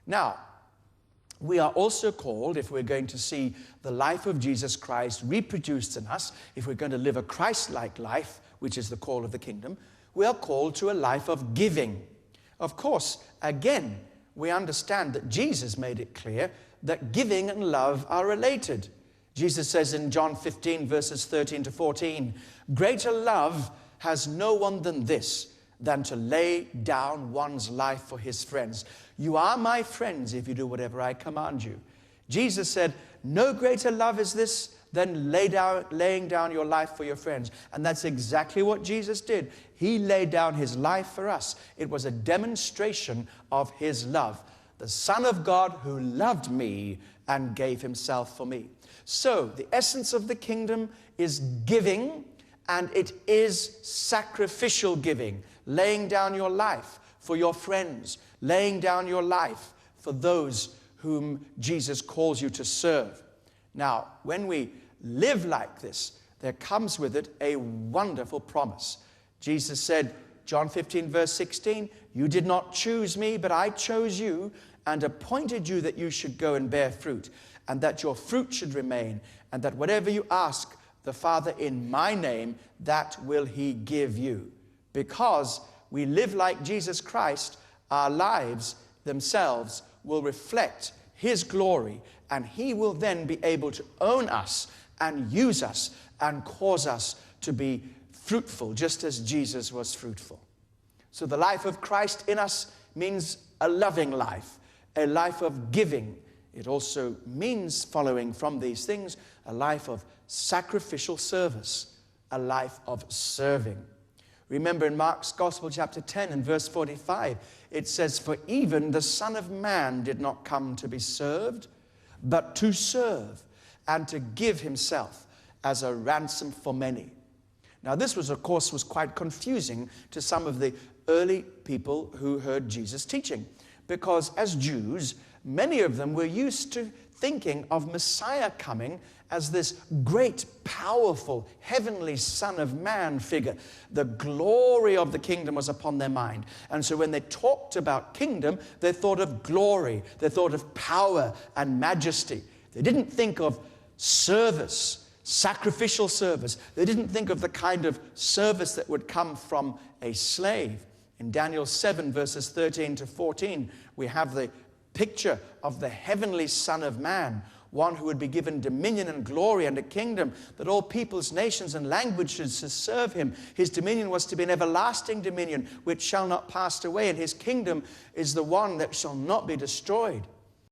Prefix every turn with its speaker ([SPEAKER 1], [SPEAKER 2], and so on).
[SPEAKER 1] Now, we are also called, if we're going to see the life of Jesus Christ reproduced in us, if we're going to live a Christ-like life, which is the call of the kingdom, we are called to a life of giving. Of course, again, we understand that Jesus made it clear that giving and love are related. Jesus says in John 15, verses 13 to 14, "Greater love has no one than this, than to lay down one's life for his friends. You are my friends if you do whatever I command you." Jesus said, no greater love is this than laying down your life for your friends. And that's exactly what Jesus did. He laid down his life for us. It was a demonstration of his love. The Son of God who loved me and gave himself for me. So the essence of the kingdom is giving, and it is sacrificial giving. Laying down your life for your friends. Laying down your life for those whom Jesus calls you to serve. Now, when we live like this, there comes with it a wonderful promise. Jesus said, John 15, verse 16, "You did not choose me, but I chose you and appointed you that you should go and bear fruit, and that your fruit should remain, and that whatever you ask the Father in my name, that will he give you." Because we live like Jesus Christ, our lives themselves will reflect his glory, and he will then be able to own us and use us and cause us to be fruitful, just as Jesus was fruitful. So the life of Christ in us means a loving life, a life of giving. It also means, following from these things, a life of sacrificial service, a life of serving. Remember in Mark's Gospel, chapter 10 and verse 45, it says, "For even the Son of Man did not come to be served, but to serve, and to give himself as a ransom for many." Now this was, of course, was quite confusing to some of the early people who heard Jesus teaching. Because as Jews, many of them were used to thinking of Messiah coming as this great, powerful, heavenly Son of Man figure. The glory of the kingdom was upon their mind. And so when they talked about kingdom, they thought of glory. They thought of power and majesty. They didn't think of service, sacrificial service. They didn't think of the kind of service that would come from a slave. In Daniel 7, verses 13 to 14, we have the picture of the heavenly Son of Man, one who would be given dominion and glory and a kingdom, that all peoples, nations, and languages should serve him. His dominion was to be an everlasting dominion which shall not pass away, and his kingdom is the one that shall not be destroyed.